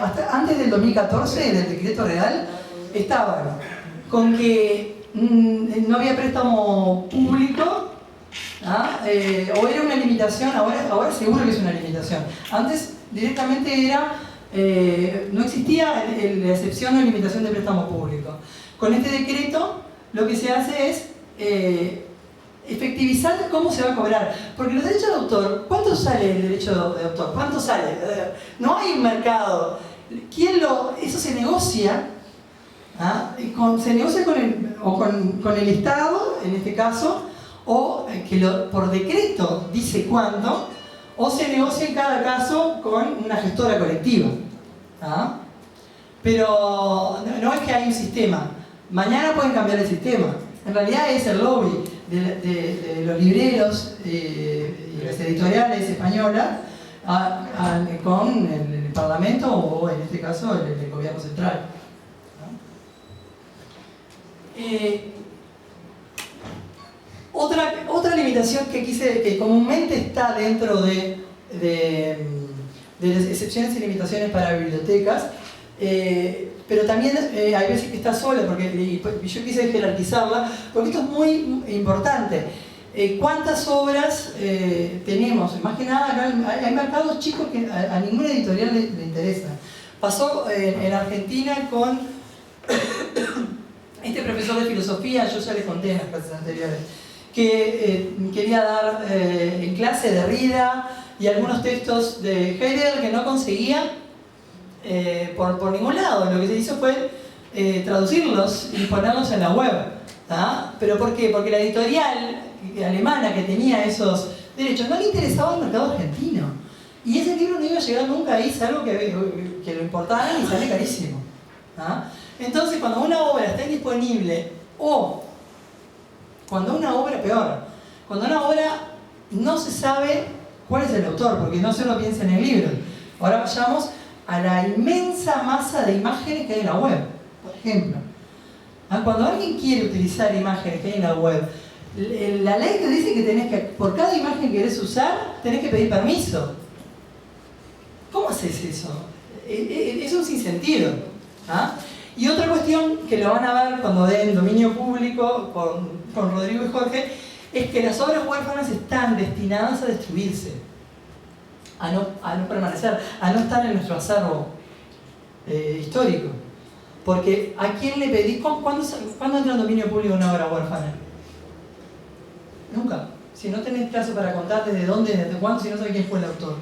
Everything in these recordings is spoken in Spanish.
hasta antes del 2014, del decreto real, estaban con que no había préstamo público, o era una limitación, ahora seguro que es una limitación. Antes directamente era, no existía la excepción o limitación de préstamo público. Con este decreto lo que se hace es efectivizar cómo se va a cobrar. Porque los derechos de autor, ¿cuánto sale el derecho de autor? ¿Cuánto sale? No hay un mercado. Eso se negocia. Se negocia con el Estado, en este caso, o que por decreto dice cuánto, o se negocia en cada caso con una gestora colectiva. Pero no es que hay un sistema. Mañana pueden cambiar el sistema. En realidad es el lobby de los libreros y las editoriales españolas con el Parlamento o en este caso el gobierno central. Otra limitación que comúnmente está dentro de las excepciones y limitaciones para bibliotecas, pero también hay veces que está sola, porque yo quise jerarquizarla, porque esto es muy importante. ¿Cuántas obras tenemos? Más que nada, hay mercados chicos que a ninguna editorial le interesa. Pasó en Argentina con este profesor de filosofía, yo ya les conté en las clases anteriores, que quería dar en clase Derrida y algunos textos de Heidegger que no conseguía por ningún lado. Lo que se hizo fue traducirlos y ponerlos en la web. ¿Pero por qué? Porque la editorial alemana que tenía esos derechos no le interesaba el mercado argentino. Y ese libro no iba a llegar nunca ahí, salvo que lo importaran y sale carísimo. Entonces, cuando una obra está indisponible, o cuando una obra, peor, cuando una obra no se sabe cuál es el autor, porque no solo piensa en el libro. Ahora vayamos a la inmensa masa de imágenes que hay en la web, por ejemplo. Cuando alguien quiere utilizar imágenes que hay en la web, la ley te dice que tenés que, por cada imagen que querés usar, tenés que pedir permiso. ¿Cómo haces eso? Es un sinsentido. Y otra cuestión que lo van a ver cuando den dominio público con Rodrigo y Jorge, es que las obras huérfanas están destinadas a destruirse, a no permanecer, a no estar en nuestro acervo histórico. Porque ¿a quién le pedís? ¿Cuándo entra en dominio público una obra huérfana? Nunca. Si no tenés plazo para contar desde dónde, desde cuándo, si no sabés quién fue el autor.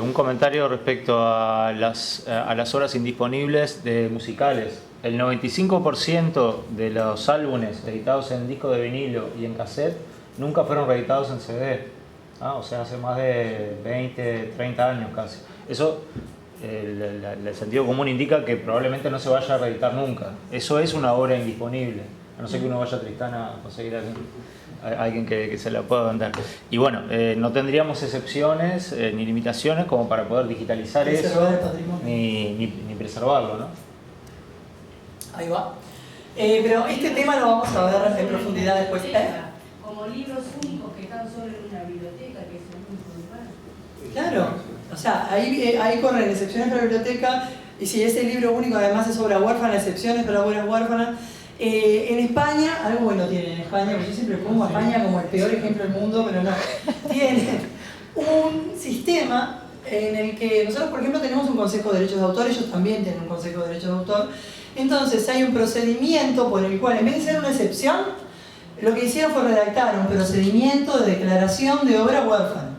Un comentario respecto a las obras indisponibles de musicales. El 95% de los álbumes editados en disco de vinilo y en cassette nunca fueron reeditados en CD. O sea, hace más de 20, 30 años casi. Eso, el sentido común indica que probablemente no se vaya a reeditar nunca. Eso es una obra indisponible, a no ser que uno vaya a Tristán a conseguir a alguien que se la pueda vender. Y bueno, no tendríamos excepciones ni limitaciones como para poder digitalizar eso ni preservarlo, ¿no? Ahí va. Pero este tema lo vamos a ver en profundidad después. Como libros únicos que están solo en una biblioteca, que es un único lugar. Claro, o sea, ahí corren excepciones para la biblioteca, y si ese libro único además es obra huérfana, excepciones para obras huérfanas. En España, algo bueno tienen en España, porque yo siempre pongo a España como el peor ejemplo del mundo, pero no. Tienen un sistema en el que nosotros, por ejemplo, tenemos un consejo de derechos de autor, ellos también tienen un consejo de derechos de autor. Entonces hay un procedimiento por el cual, en vez de ser una excepción, lo que hicieron fue redactar un procedimiento de declaración de obra huérfana.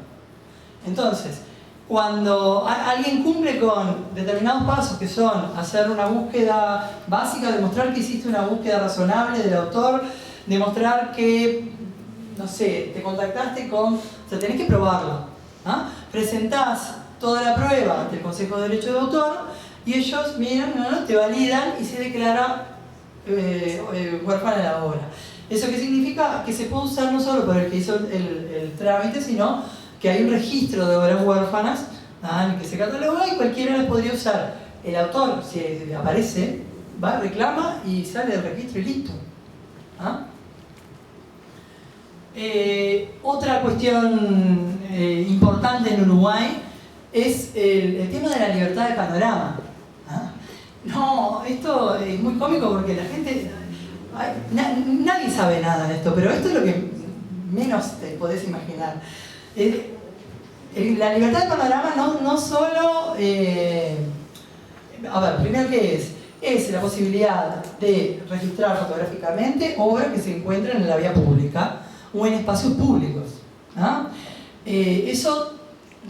Entonces, cuando alguien cumple con determinados pasos que son hacer una búsqueda básica, demostrar que hiciste una búsqueda razonable del autor, demostrar que, no sé, te contactaste con... O sea, tenés que probarlo. Presentás toda la prueba ante el Consejo de Derechos de Autor y ellos miran, te validan y se declara huérfana la obra. ¿Eso qué significa? Que se puede usar no solo por el que hizo el trámite, sino que hay un registro de obras huérfanas en el que se cataloga y cualquiera las podría usar. El autor, si aparece, va, reclama y sale del registro y listo. Otra cuestión importante en Uruguay es el tema de la libertad de panorama. ¿Ah? No, esto es muy cómico porque la gente... nadie sabe nada de esto, pero esto es lo que menos te podés imaginar. La libertad de panorama no solo... a ver, primero, ¿qué es? Es la posibilidad de registrar fotográficamente obras que se encuentran en la vía pública o en espacios públicos. ¿No? Eso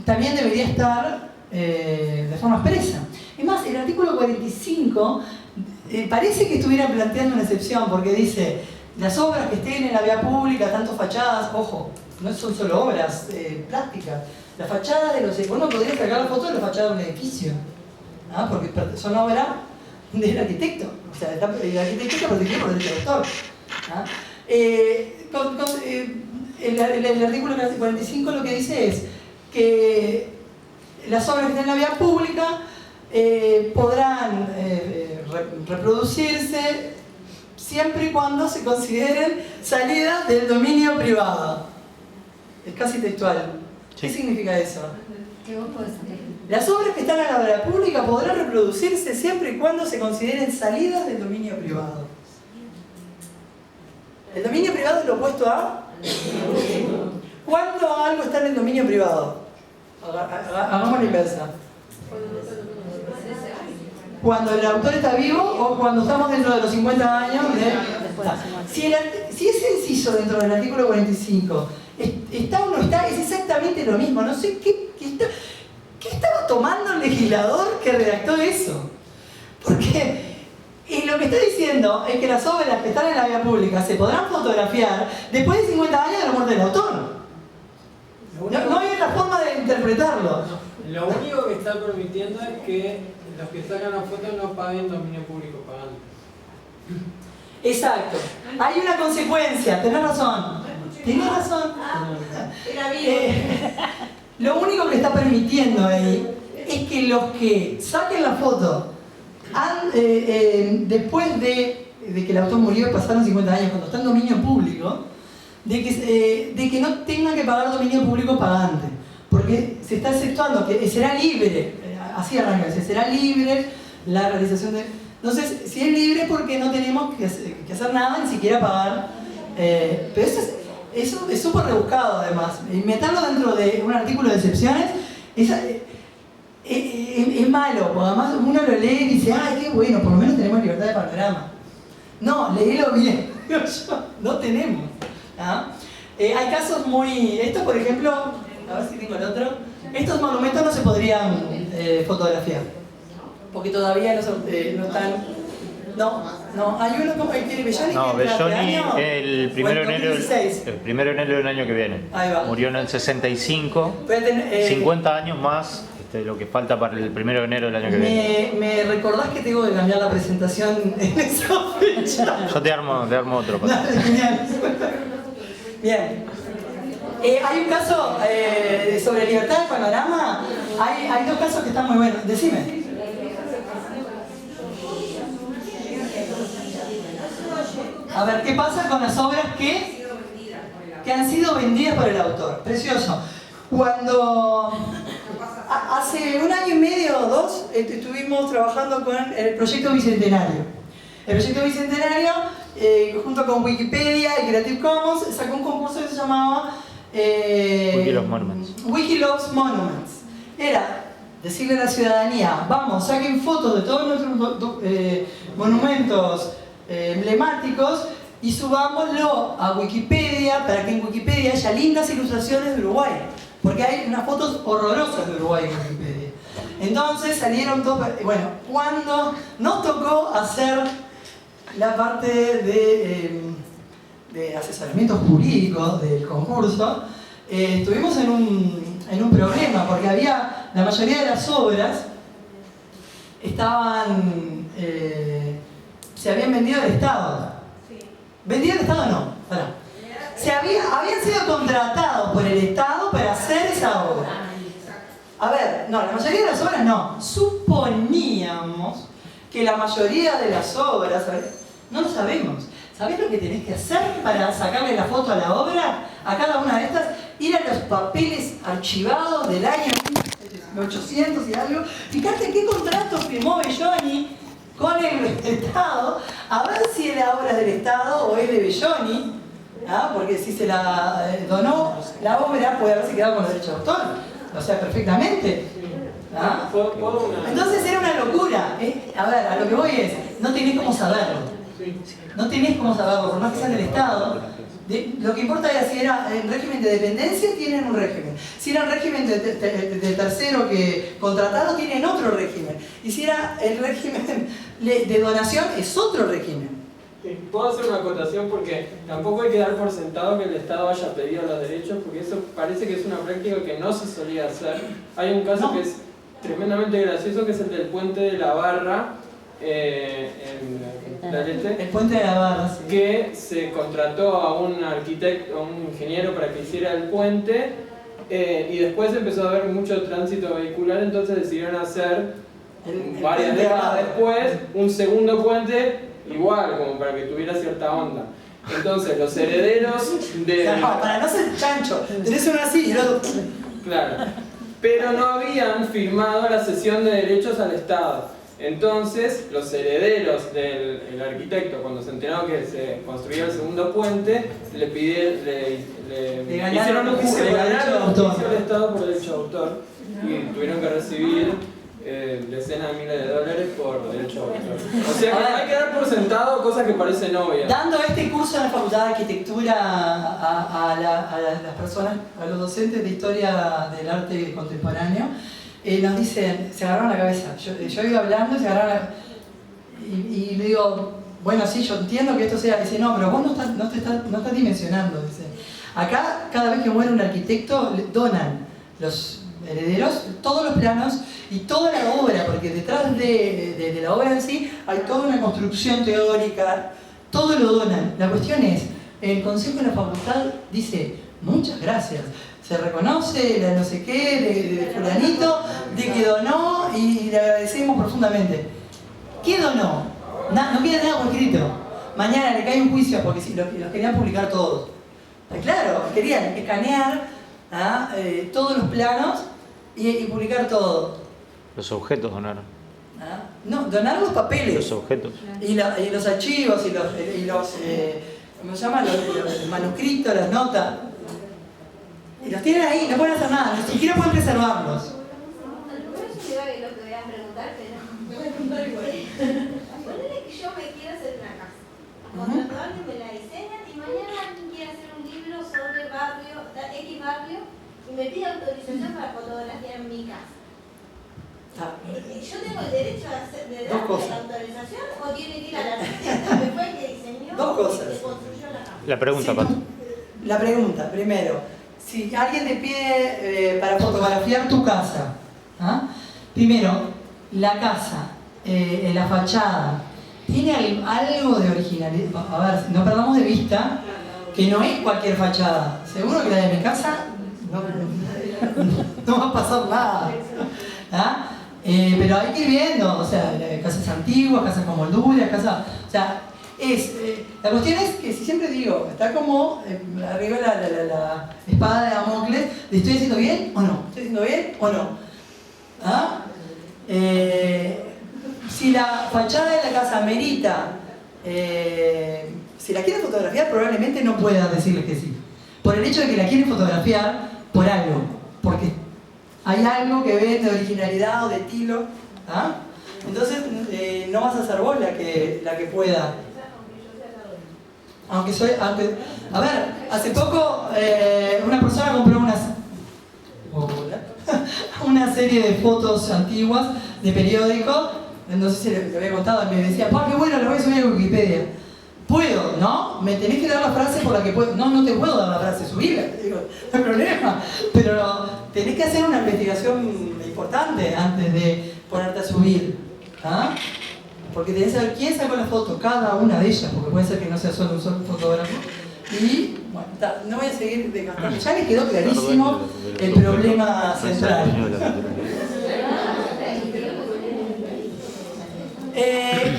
también debería estar de forma expresa. Es más, el artículo 45 parece que estuviera planteando una excepción, porque dice, las obras que estén en la vía pública, tanto fachadas, ojo, no son solo obras plásticas, la fachada de los... Uno podría sacar la foto de la fachada de un edificio, ¿no? Porque son obras del arquitecto, o sea, el arquitecto está protegido por el derecho de autor. El artículo 45 lo que dice es que las obras que estén en la vía pública podrán reproducirse siempre y cuando se consideren salidas del dominio privado. Es casi textual. ¿Qué significa eso? Que vos podés hacer. Las obras que están en la vía pública podrán reproducirse siempre y cuando se consideren salidas del dominio privado. El dominio privado es lo opuesto a... ¿Cuándo algo está en el dominio privado? Hagamos la inversa. Cuando el autor está vivo o cuando estamos dentro de los 50 años si ese inciso dentro del artículo 45 está o no está, es exactamente lo mismo. No sé qué estaba tomando el legislador que redactó eso. Porque lo que está diciendo es que las obras que están en la vía pública se podrán fotografiar después de 50 años de la muerte del autor. No hay otra forma de interpretarlo. Lo único que está permitiendo es que los que sacan la foto no paguen dominio público pagando. Exacto. Hay una consecuencia, tenés razón. Tenés razón. Era bien. Lo único que está permitiendo ahí es que los que saquen la foto después de que el autor murió y pasaron 50 años, cuando está en dominio público, de que no tengan que pagar dominio público pagante. Porque se está exceptuando que será libre, así arranca, será libre la realización de... Entonces, si es libre, porque no tenemos que hacer nada, ni siquiera pagar. Pero eso es súper rebuscado, además. Y meterlo dentro de un artículo de excepciones es malo, porque además uno lo lee y dice, ¡ay, qué bueno! Por lo menos tenemos libertad de panorama. No, léelo bien. No tenemos. ¿Ah? Hay casos muy... Esto, por ejemplo, a ver si tengo el otro. Estos monumentos no se podrían fotografiar, porque todavía no están... No, hay uno como el que Belloni. No, Belloni el 1 de enero del año que viene. Ahí va. Murió en el 65, 50 años más lo que falta para el 1 de enero del año que viene. ¿Me recordás que tengo que cambiar la presentación en esa fecha? Yo te armo otro. Genial. Bien. Hay un caso sobre libertad de panorama. Hay dos casos que están muy buenos. Decime. A ver, ¿qué pasa con las obras que han sido vendidas por el autor? Precioso. Cuando hace 1 año y medio o 2 estuvimos trabajando con el proyecto Bicentenario. El proyecto Bicentenario, junto con Wikipedia y Creative Commons, sacó un concurso que se llamaba Wiki Loves Monuments. Wiki Loves Monuments. Era decirle a la ciudadanía, vamos, saquen fotos de todos nuestros monumentos emblemáticos y subámoslo a Wikipedia para que en Wikipedia haya lindas ilustraciones de Uruguay, porque hay unas fotos horrorosas de Uruguay en Wikipedia. Entonces salieron todos... Bueno, cuando nos tocó hacer la parte de asesoramiento jurídico del concurso, estuvimos en un problema, porque la mayoría de las obras se habían vendido al Estado. Sí. ¿Vendido al Estado? No, pará. Habían sido contratados por el Estado para hacer esa obra. A ver, no, la mayoría de las obras no. Suponíamos que la mayoría de las obras, no lo sabemos. ¿Sabés lo que tenés que hacer para sacarle la foto a la obra? A cada una de estas, ir a los papeles archivados del año 1800 y algo. Fíjate qué contrato firmó Belloni con el Estado, a ver si es la obra del Estado o es de Belloni, ¿ah? Porque si se la donó la obra puede haberse quedado con los derechos de autor, o sea, perfectamente. ¿Ah? Entonces era una locura. A ver, a lo que voy es, no tenés cómo saberlo. No tenés cómo saberlo, por más que sea del Estado. Lo que importa es si era en régimen de dependencia, tienen un régimen. Si era en régimen de tercero que contratado, tienen otro régimen. Y si era el régimen de donación, es otro régimen. Sí, puedo hacer una acotación porque tampoco hay que dar por sentado que el Estado haya pedido los derechos, porque eso parece que es una práctica que no se solía hacer. Hay un caso que es tremendamente gracioso, que es el del puente de la Barra, en Clarete, el puente de la Barra, sí. Que se contrató a un arquitecto, a un ingeniero para que hiciera el puente, y después empezó a haber mucho tránsito vehicular, entonces decidieron hacer varias décadas después un segundo puente igual, como para que tuviera cierta onda. Entonces los herederos de... No, para no ser chancho, tenés uno así y el otro... Claro, pero no habían firmado la cesión de derechos al Estado. Entonces, los herederos del arquitecto, cuando se enteraron que se construía el segundo puente, le hicieron un juicio, le ganaron el juicio al Estado por derecho de autor y tuvieron que recibir decenas de miles de dólares por derecho de autor. O sea, que hay que dar por sentado cosas que parecen obvias. Dando este curso en la Facultad de Arquitectura a las personas, a los docentes de Historia del Arte Contemporáneo, nos dicen, se agarraron la cabeza. Yo iba hablando y se agarraron y le digo, bueno, sí, yo entiendo que esto sea. Dice, no, pero vos no estás dimensionando. Dice, acá, cada vez que muere un arquitecto, le donan los herederos todos los planos y toda la obra, porque detrás de la obra en sí hay toda una construcción teórica, todo lo donan. La cuestión es, el Consejo de la Facultad dice, muchas gracias. Se reconoce la no sé qué de fulanito, de que donó y le agradecemos profundamente. ¿Qué donó? No queda nada por escrito. Mañana le cae un juicio porque los querían publicar todos. Claro, querían escanear todos los planos y publicar todo. Los objetos donaron. No, donar los papeles. Los objetos. Y los archivos y los ¿cómo se llama? Los manuscritos, las notas. Y los tienen ahí, no pueden hacer nada, ni siquiera pueden preservarlos. No es lo que voy a preguntar, pero me voy a preguntar igual. Ponele que yo me quiero hacer una casa. Contrato a alguien, me la diseñan y mañana alguien quiere hacer un libro sobre barrio, X barrio, y me pide autorización para fotografiar mi casa. ¿Yo tengo el derecho a darle la autorización o tiene que ir a la arquitecta que fue el que diseñó y que construyó la casa? La pregunta, Pato. La pregunta, primero. Si alguien te pide para fotografiar tu casa, primero, la casa, la fachada, ¿tiene algo de originalidad? A ver, no perdamos de vista que no es cualquier fachada. Seguro que la de mi casa no va a pasar nada. Pero hay que ir viendo, o sea, casas antiguas, casas con molduras, casas... O sea, la cuestión es que, si siempre digo, está como arriba la espada de Damocles, ¿le estoy haciendo bien o no? ¿Estoy haciendo bien o no? Si la fachada de la casa merita, si la quieren fotografiar, probablemente no puedan decirles que sí. Por el hecho de que la quieren fotografiar por algo, porque hay algo que ven de originalidad o de estilo. Entonces, no vas a ser vos la que pueda. A ver, hace poco una persona compró una serie de fotos antiguas de periódico, no sé si le había contado, me decía, ¡pah, qué bueno, lo voy a subir a Wikipedia! Puedo, ¿no? Me tenés que dar la frase por la que puedo. No te puedo dar la frase, subirla, digo, no hay problema. Pero tenés que hacer una investigación importante antes de ponerte a subir. Porque tenés que saber quién sacó la foto, cada una de ellas, porque puede ser que no sea solo un solo fotógrafo. Y, bueno, no voy a seguir desgastando. Ya les quedó clarísimo el problema central.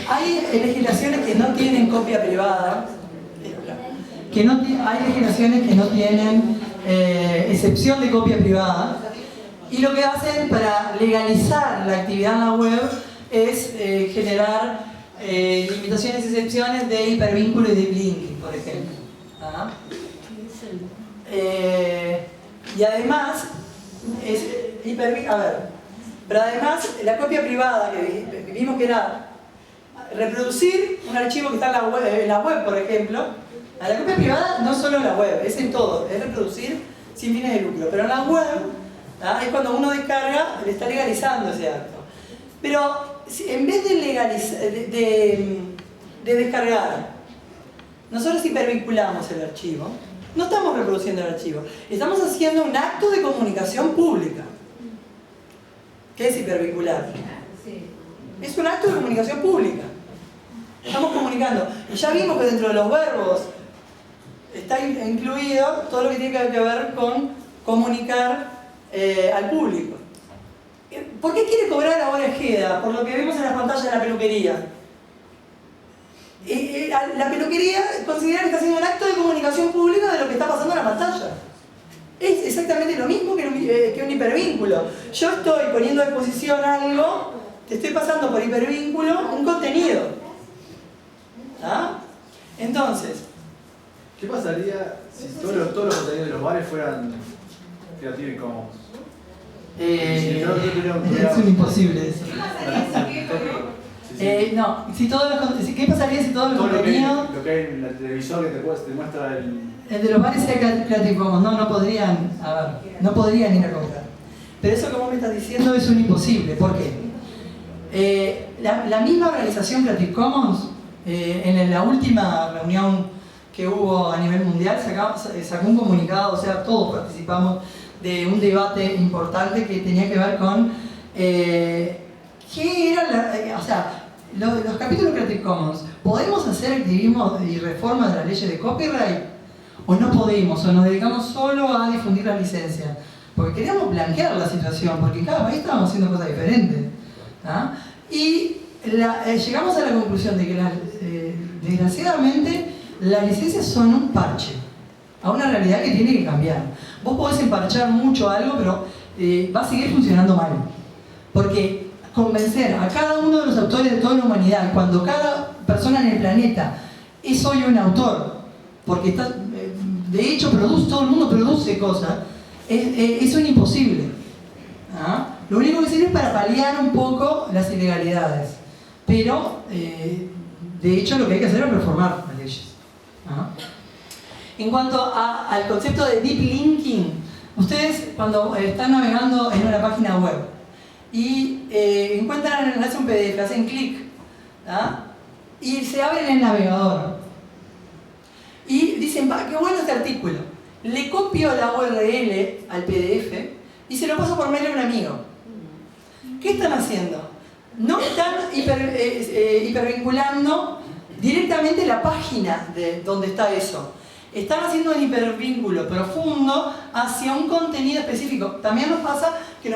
Hay legislaciones que no tienen copia privada, hay legislaciones que no tienen excepción de copia privada, Y lo que hacen para legalizar la actividad en la web es generar limitaciones y excepciones de hipervínculo y de linking, por ejemplo. ¿Ah? Y además, pero además la copia privada que vimos que era reproducir un archivo que está en la web, por ejemplo. A la copia privada no solo en la web, es en todo, es reproducir sin fines de lucro. Pero en la web es cuando uno descarga, le está legalizando ese acto. Pero en vez de descargar, nosotros hipervinculamos el archivo. No estamos reproduciendo el archivo, estamos haciendo un acto de comunicación pública. ¿Qué es hipervincular? Es un acto de comunicación pública. Estamos comunicando. Y ya vimos que dentro de los verbos está incluido todo lo que tiene que ver con comunicar al público. ¿Por qué quiere cobrar ahora Ejeda? Por lo que vemos en las pantallas de la peluquería. La peluquería considera que está haciendo un acto de comunicación pública de lo que está pasando en la pantalla. Es exactamente lo mismo que un hipervínculo. Yo estoy poniendo a disposición algo, te estoy pasando por hipervínculo un contenido. ¿Ah? Entonces, ¿qué pasaría si todos los contenidos de los bares fueran Creative Commons? Es un imposible eso. ¿Qué pasaría si todo el contenido... Lo que hay en el televisor que te muestra el de los bares sea Creative Commons, no podrían ir a comprar. Pero eso que vos me estás diciendo es un imposible. ¿Por qué? La misma organización Creative Commons, en la última reunión que hubo a nivel mundial, sacó un comunicado, o sea, todos participamos de un debate importante que tenía que ver con qué era los capítulos Creative Commons. ¿Podemos hacer activismo y reforma de las leyes de copyright? ¿O no podemos? ¿O nos dedicamos solo a difundir las licencias? Porque queríamos blanquear la situación, porque en cada país estábamos haciendo cosas diferentes. ¿Ah? Y llegamos a la conclusión de que desgraciadamente las licencias son un parche a una realidad que tiene que cambiar. Vos podés emparchar mucho algo, pero va a seguir funcionando mal. Porque convencer a cada uno de los autores de toda la humanidad, cuando cada persona en el planeta es hoy un autor, porque de hecho todo el mundo produce cosas, eso es imposible. ¿Ah? Lo único que sirve es para paliar un poco las ilegalidades. Pero, de hecho, lo que hay que hacer es reformar las leyes. ¿Ah? En cuanto al concepto de deep linking, ustedes cuando están navegando en una página web y encuentran el enlace a un PDF, hacen clic y se abre en el navegador y dicen, qué bueno este artículo, le copio la URL al PDF y se lo paso por mail a un amigo. ¿Qué están haciendo? No están hipervinculando directamente la página de donde está eso. Están haciendo un hipervínculo profundo hacia un contenido específico. También nos pasa que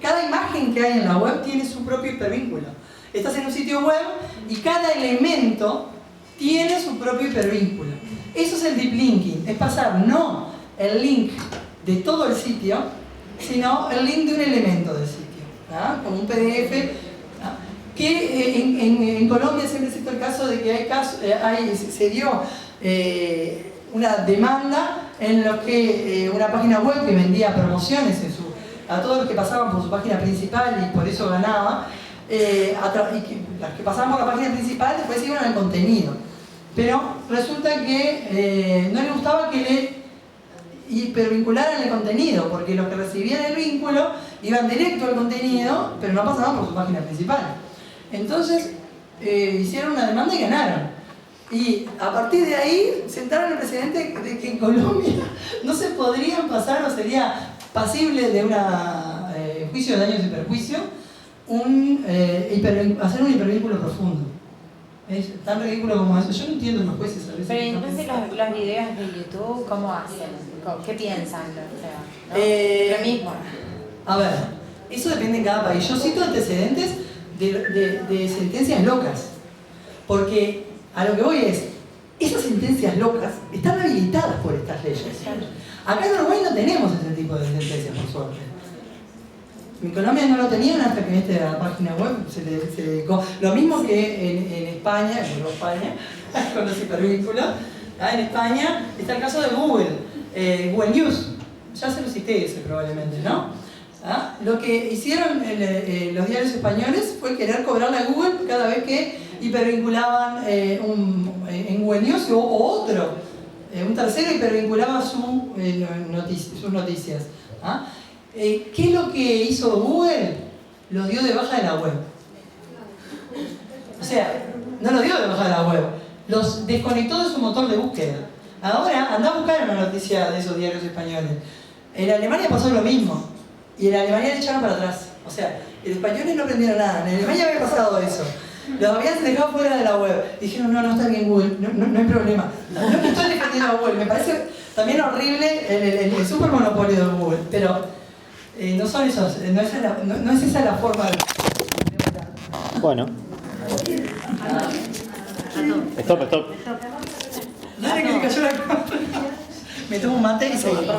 cada imagen que hay en la web tiene su propio hipervínculo. Estás en un sitio web y cada elemento tiene su propio hipervínculo. Eso es el deep linking. Es pasar no el link de todo el sitio, sino el link de un elemento del sitio. Como un PDF. Que en Colombia siempre existe el caso de que se dio una demanda en lo que una página web que vendía promociones a todos los que pasaban por su página principal y por eso ganaba, y las que pasaban por la página principal después iban al contenido. Pero resulta que no le gustaba que le hipervincularan el contenido, porque los que recibían el vínculo iban directo al contenido, pero no pasaban por su página principal. Entonces hicieron una demanda y ganaron. Y a partir de ahí sentaron el precedente de que en Colombia no se podrían pasar o sería pasible de un juicio de daños y perjuicio hacer un hipervínculo profundo. Es tan ridículo como eso. Yo no entiendo los jueces a veces. Pero entonces los videos de YouTube, ¿cómo hacen? ¿Qué piensan? O sea, lo mismo. A ver, eso depende en cada país. Yo cito antecedentes de sentencias locas. Porque a lo que voy es, esas sentencias locas están habilitadas por estas leyes. Acá en Uruguay no tenemos ese tipo de sentencias, por suerte. En Colombia no lo tenían hasta que la página web se dedicó. Lo mismo que en España, con los hipervínculos, en España está el caso de Google, Google News. Ya se lo cité ese probablemente, ¿no? Lo que hicieron los diarios españoles fue querer cobrarle a Google cada vez que hipervinculaban en Google News o otro. Un tercero hipervinculaba sus noticias. ¿Qué es lo que hizo Google? Lo dio de baja de la web. O sea, no lo dio de baja de la web, los desconectó de su motor de búsqueda. Ahora, anda a buscar una noticia de esos diarios españoles. En Alemania pasó lo mismo. Y en Alemania le echaron para atrás. O sea, los españoles no aprendieron nada. En Alemania había pasado eso. Los habían dejado fuera de la web. Dijeron, no está bien Google, no hay problema. No estoy defendiendo a Google. Me parece también horrible el super monopolio de Google. Pero no son esos, no es esa la forma de... Bueno. Stop. Dale que me cayó la cámara. Me tomo un mate y seguimos.